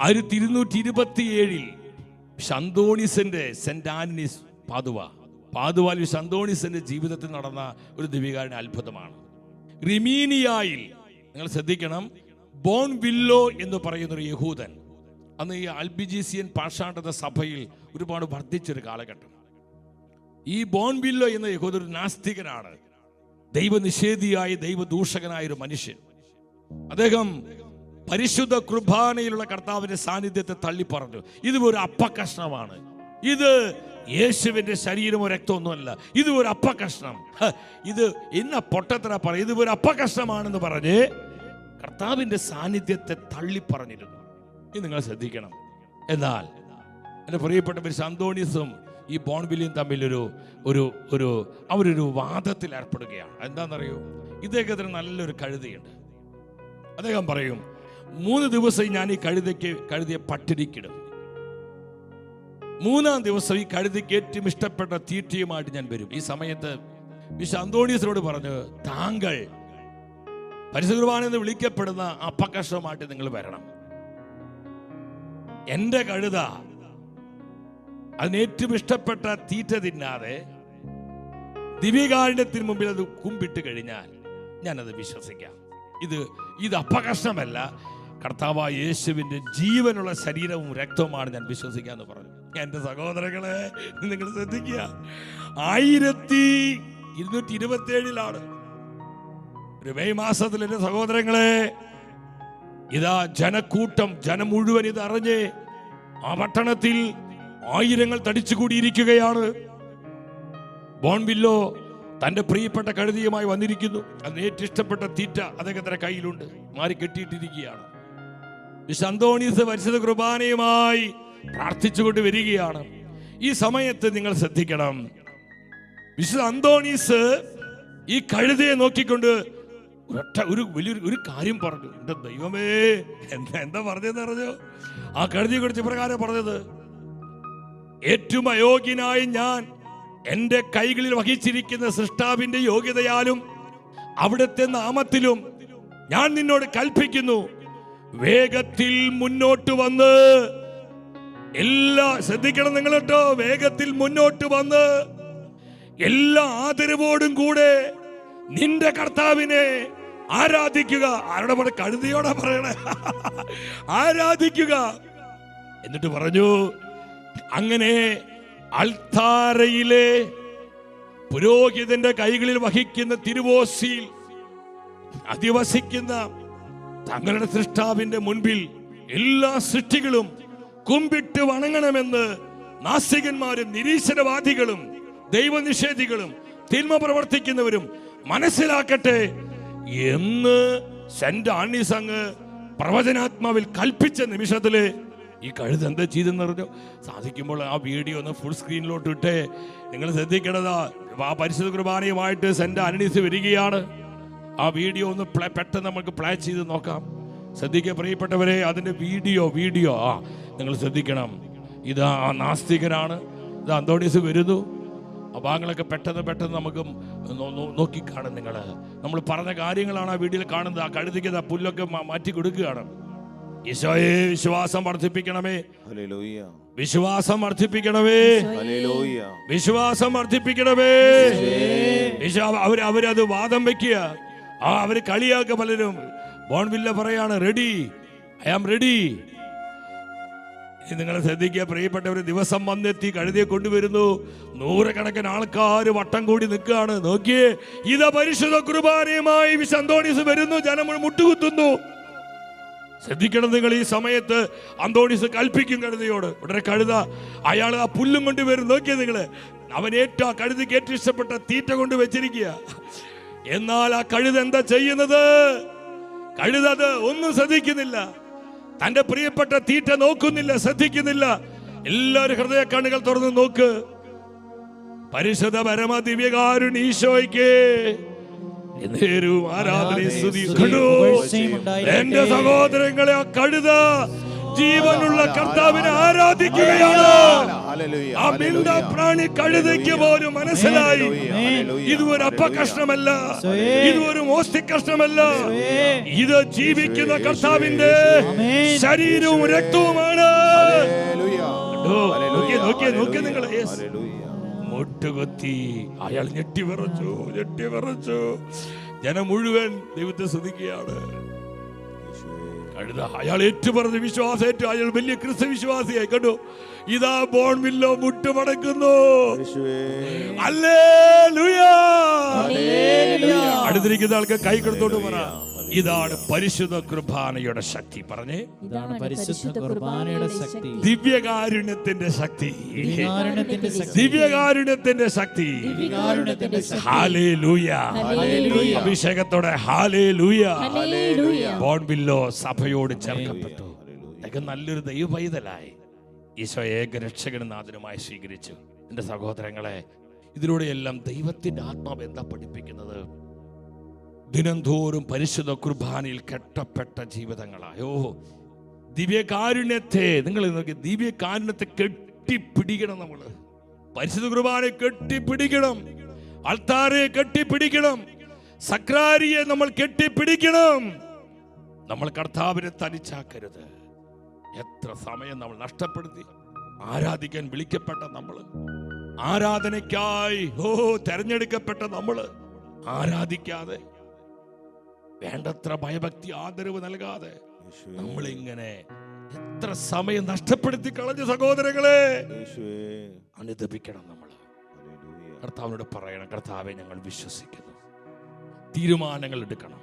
1227 ഷന്തോണിസിന്റെ saint Antony's പാതുവാലി ഷന്തോണിസിന്റെ ജീവിതത്തിൽ നടന്ന ഒരു ദിവ്യകാരുണ്യ അത്ഭുതമാണ്. റിമീനിയായിൽ നിങ്ങൾ ശ്രദ്ധിക്കണം, ബോൺവില്ലോ എന്ന് പറയുന്നൊരു യഹൂദൻ, അന്ന് ഈ അൽബിജീസിയൻ പാഷാണ്ഡത സഭയിൽ ഒരുപാട് വർദ്ധിച്ചൊരു കാലഘട്ടം. ഈ ബോൺവില്ലോ എന്ന യഹൂദൻ ഒരു നാസ്തികനാണ്, ദൈവനിഷേധിയായ ദൈവദൂഷകനായ ഒരു മനുഷ്യൻ. അദ്ദേഹം പരിശുദ്ധ കുർബാനയിലുള്ള കർത്താവിന്റെ സാന്നിധ്യത്തെ തള്ളിപ്പറഞ്ഞു. ഇത് ഒരു അപ്പക്കഷ്ണമാണ്, ഇത് യേശുവിന്റെ ശരീരമോ രക്തമൊന്നുമല്ല, ഇത് ഒരു അപ്പക്കഷ്ണം, ഇത് ഇന്ന പൊട്ടത്തര പറയും, ഇത് ഒരു അപ്പക്കഷ്ണമാണെന്ന് പറഞ്ഞ് കർത്താവിന്റെ സാന്നിധ്യത്തെ തള്ളിപ്പറഞ്ഞിരുന്നു. ഇത് നിങ്ങൾ ശ്രദ്ധിക്കണം. എന്നാൽ എൻ്റെ പ്രിയപ്പെട്ടവർ, അന്തോണീസും ഈ ബോൺവില്ലിയും തമ്മിൽ അവരൊരു വാദത്തിൽ ഏർപ്പെടുകയാണ്. എന്താണെന്നറിയോ? ഇദ്ദേഹത്തിന് നല്ലൊരു കഴുതയുണ്ട്. അദ്ദേഹം പറയും, 3 ദിവസം ഞാൻ ഈ കഴുതയെ പട്ടിണിക്കിടും, 3-ാം ദിവസം ഈ കഴുതയ്ക്ക് ഏറ്റവും ഇഷ്ടപ്പെട്ട തീറ്റയുമായിട്ട് ഞാൻ വരും. ഈ സമയത്ത് അന്തോണീസിനോട് പറഞ്ഞു, താങ്കൾ പരിശുദ്ധ കുർബാന എന്ന് വിളിക്കപ്പെടുന്ന അപ്പക്കഷ്ണമായിട്ട് നിങ്ങൾ വരണം. എന്റെ കഴുത അതിന് ഏറ്റവും ഇഷ്ടപ്പെട്ട തീറ്റ തിന്നാതെ ദിവ്യകാരുണ്യത്തിന് മുമ്പിൽ അത് കുമ്പിട്ട് കഴിഞ്ഞാൽ ഞാനത് വിശ്വസിക്കാം. ഇത് അപ്പകഷ്ണമല്ല, കർത്താവായ യേശുവിന്റെ ജീവനുള്ള ശരീരവും രക്തവുമാണ് ഞാൻ വിശ്വസിക്കാന്ന് പറഞ്ഞു. എന്റെ സഹോദരങ്ങളെ, നിങ്ങൾ ശ്രദ്ധിക്കുക, 1227 ഒരു മെയ് മാസത്തിൽ എന്റെ സഹോദരങ്ങളെ, ഇതാ ജനം മുഴുവൻ ഇത് അറിഞ്ഞ് ആ പട്ടണത്തിൽ ആയിരങ്ങൾ തടിച്ചുകൂടിയിരിക്കുകയാണ്. ബോൺവില്ലോ തന്റെ പ്രിയപ്പെട്ട കഴുതയുമായി വന്നിരിക്കുന്നു. അതിന് ഏറ്റവും ഇഷ്ടപ്പെട്ട തീറ്റ അദ്ദേഹത്തിന്റെ കയ്യിലുണ്ട്, മാറി കെട്ടിയിട്ടിരിക്കുകയാണ്. അന്തോണീസ് പരിശുദ്ധ കുർബാനയുമായി പ്രാർത്ഥിച്ചുകൊണ്ട് വരികയാണ്. ഈ സമയത്ത് നിങ്ങൾ ശ്രദ്ധിക്കണം, വിശുദ്ധ അന്തോണീസ് ഈ കഴുതയെ നോക്കിക്കൊണ്ട് ഒരു കാര്യം പറഞ്ഞു. എന്റെ ദൈവമേ, എന്താ പറഞ്ഞതെന്ന് അറിഞ്ഞോ? ആ കഴുതയെ കുറിച്ച് പ്രകാരം പറഞ്ഞത്, ഏറ്റവും അയോഗ്യനായ ഞാൻ എന്റെ കൈകളിൽ വഹിച്ചിരിക്കുന്ന സൃഷ്ടാവിന്റെ യോഗ്യതയാലും അവിടുത്തെ നാമത്തിലും ഞാൻ നിന്നോട് കൽപ്പിക്കുന്നു, വേഗത്തിൽ മുന്നോട്ട് വന്ന് ശ്രദ്ധിക്കണം നിങ്ങൾ കേട്ടോ, വേഗത്തിൽ മുന്നോട്ട് വന്ന് എല്ലാ ആദരവോടും കൂടെ നിന്റെ കർത്താവിനെ ആരാധിക്കുക. ആരുടെ പോലെ? കഴുതയോടെ പറയണേ, ആരാധിക്കുക. എന്നിട്ട് പറഞ്ഞു, അങ്ങനെ അൾത്താരയിലെ പുരോഹിതന്റെ കൈകളിൽ വഹിക്കുന്ന തിരുവോസിയിൽ അധിവസിക്കുന്ന തങ്ങളുടെ സൃഷ്ടാവിന്റെ മുൻപിൽ എല്ലാ സൃഷ്ടികളും കുമ്പിട്ട് വണങ്ങണമെന്ന് നാസ്തികന്മാരും നിരീശ്വരവാദികളും ദൈവനിഷേധികളും തിന്മ പ്രവർത്തിക്കുന്നവരും മനസ്സിലാക്കട്ടെ എന്ന് സെന്റ് ആന്റണീസ് അങ്ങ് പ്രവചനാത്മാവിൽ കൽപ്പിച്ച നിമിഷത്തില് ഈ കഴുത എന്താ ചെയ്തെന്ന് പറഞ്ഞു. സാധിക്കുമ്പോൾ ആ വീഡിയോ ഒന്ന് ഫുൾ സ്ക്രീനിലോട്ട് ഇട്ടേ. നിങ്ങൾ ശ്രദ്ധിക്കേണ്ടതാ, ആ പരിശുദ്ധ കുർബാനയുമായിട്ട് സെന്റ് ആന്റണീസ് വരികയാണ്. ആ വീഡിയോ ഒന്ന് പെട്ടെന്ന് നമുക്ക് പ്ലേ ചെയ്ത് നോക്കാം. ശ്രദ്ധിക്കുക പ്രിയപ്പെട്ടവരെ, അതിന്റെ വീഡിയോ നിങ്ങൾ ശ്രദ്ധിക്കണം. ഇത് ആ നാസ്തികനാണ്, ഇത് അന്തോണീസ് വരുന്നു. ആ ഭാഗങ്ങളൊക്കെ പെട്ടെന്ന് നമുക്ക് നോക്കിക്കാണും. നമ്മൾ പറഞ്ഞ കാര്യങ്ങളാണ് ആ വീഡിയോയിൽ കാണുന്നത്. ആ കഴുതിക്ക് പുല്ലൊക്കെ മാറ്റി കൊടുക്കുകയാണ്. ഈശോയെ, വിശ്വാസം വർദ്ധിപ്പിക്കണമേ, വിശ്വാസം വർദ്ധിപ്പിക്കണമേ, വിശ്വാസം വർദ്ധിപ്പിക്കണമേ. അവരത് വാദം വെക്കുക, അവര് കളിയാക്കുക. പലരും ബോൺവില്ല പറയാണ്, റെഡി, ഐ ആം റെഡി. നിങ്ങൾ ശ്രദ്ധിക്കുക പ്രിയപ്പെട്ടവർ, ദിവസം വന്നെത്തി കഴുതിയെ കൊണ്ടുവരുന്നു. 100 ആൾക്കാർ വട്ടം കൂടി നിൽക്കുകയാണ്. നോക്കിയേ, ഇതാ പരിശുദ്ധ കുർബാനയുമായി അന്തോണീസ് വരുന്നു, ജനം മുട്ടുകുത്തുന്നു. ശ്രദ്ധിക്കണം നിങ്ങൾ, ഈ സമയത്ത് അന്തോണീസ് കൽപ്പിക്കും കഴുതയോട്. ഉടനെ കഴുത അയാൾ ആ പുല്ലും കൊണ്ടുവരും. നോക്കിയേ നിങ്ങള്, അവൻ കഴുതയ്ക്ക് ഏറ്റവും ഇഷ്ടപ്പെട്ട തീറ്റ കൊണ്ട് വെച്ചിരിക്കുക. എന്നാൽ ആ കഴുത എന്താ ചെയ്യുന്നത്? കഴുത അത് ഒന്നും ശ്രദ്ധിക്കുന്നില്ല, തന്റെ പ്രിയപ്പെട്ട തീറ്റ നോക്കുന്നില്ല, ശ്രദ്ധിക്കുന്നില്ല. എല്ലാവരും ഹൃദയ കണ്ണുകൾ തുറന്ന് നോക്ക്. പരിശുദ്ധ പരമ ദിവ്യകാരുണ്യ ഈശോയ്ക്ക് എന്റെ സഹോദരങ്ങളെ, ആ കഴുത ജീവനുള്ള കർത്താവിനെ ആരാധിക്കുകയാണ്. ആ മിണ്ട പ്രാണി കഴുതയ്ക്ക് പോലും മനസ്സിലായി ഇത് ഒരു അപ്പകഷ്ണമല്ല, ഇത് ഒരു മോസ്തി കഷ്ണമല്ല, ഇത് ജീവിക്കുന്ന കർത്താവിന്റെ ശരീരവും രക്തവുമാണ്. നോക്കിയ നിങ്ങളെ മുട്ടുകൊത്തി അയാൾ ഞെട്ടിവിറച്ചു. ജനം മുഴുവൻ ദൈവത്തെ സ്തുതിക്കുകയാണ്. അയാൾ ഏറ്റുപറഞ്ഞ വിശ്വാസേറ്റു. അയാൾ വലിയ ക്രിസ്തു വിശ്വാസിയായി. കണ്ടു, ഇതാ ബോൺവില്ലോ മുട്ടുമടക്കുന്നു. ഹല്ലേലൂയ. അടുത്തിരിക്കുന്ന ആൾക്ക് കൈ കൊടുത്തോണ്ട് പറ, ഇതാണ് പരിശുദ്ധ കുർബാനയുടെ ശക്തി. പറഞ്ഞേ, ഇതാണ് പരിശുദ്ധ കുർബാനയുടെ ശക്തി, ദിവ്യകാരുണ്യത്തിന്റെ ശക്തി, ദിവ്യകാരുണ്യത്തിന്റെ ശക്തി. ഹല്ലേലൂയ. അഭിഷേകത്തോടെ ഹല്ലേലൂയ. ബോൺവില്ലോ സഭയോട് ചേർക്കപ്പെട്ടു. ഇതൊക്കെ നല്ലൊരു ദൈവ പൈതലായി ഈശോ ഏക രക്ഷകനും നാഥനുമായി സ്വീകരിച്ചു. എന്റെ സഹോദരങ്ങളെ, ഇതിലൂടെയെല്ലാം ദൈവത്തിന്റെ ആത്മാവ് എന്താ പഠിപ്പിക്കുന്നത്? ദിനംതോറും പരിശുദ്ധ കുർബാനയിൽ കെട്ടപ്പെട്ട ജീവിതങ്ങളായോ. ദിവ്യകാരുണ്യത്തെ നിങ്ങൾ നോക്കി, ദിവ്യകാരുണ്യത്തെ കെട്ടിപ്പിടിക്കണം. നമ്മൾ പരിശുദ്ധ കുർബാനയെ കെട്ടിപ്പിടിക്കണം, അൾത്താരെ കെട്ടിപ്പിടിക്കണം, സക്രാരിയെ നമ്മൾ കെട്ടിപ്പിടിക്കണം. നമ്മൾ കർത്താവിനെ തനിച്ചാക്കരുത്. എത്ര സമയം നമ്മൾ നഷ്ടപ്പെടുത്തി. ആരാധിക്കാൻ വിളിക്കപ്പെട്ട നമ്മള്, ആരാധനയ്ക്കായി തെരഞ്ഞെടുക്കപ്പെട്ട നമ്മള് ആരാധിക്കാതെ, വേണ്ടത്ര ഭയഭക്തി ആദരവ് നൽകാതെ നമ്മളിങ്ങനെ എത്ര സമയം നഷ്ടപ്പെടുത്തി കളഞ്ഞ സഹോദരങ്ങളെ. അനുദപിക്കണം. നമ്മൾ കർത്താവിനോട് പറയണം, കർത്താവെ ഞങ്ങൾ വിശ്വസിക്കുന്നു. തീരുമാനങ്ങൾ എടുക്കണം.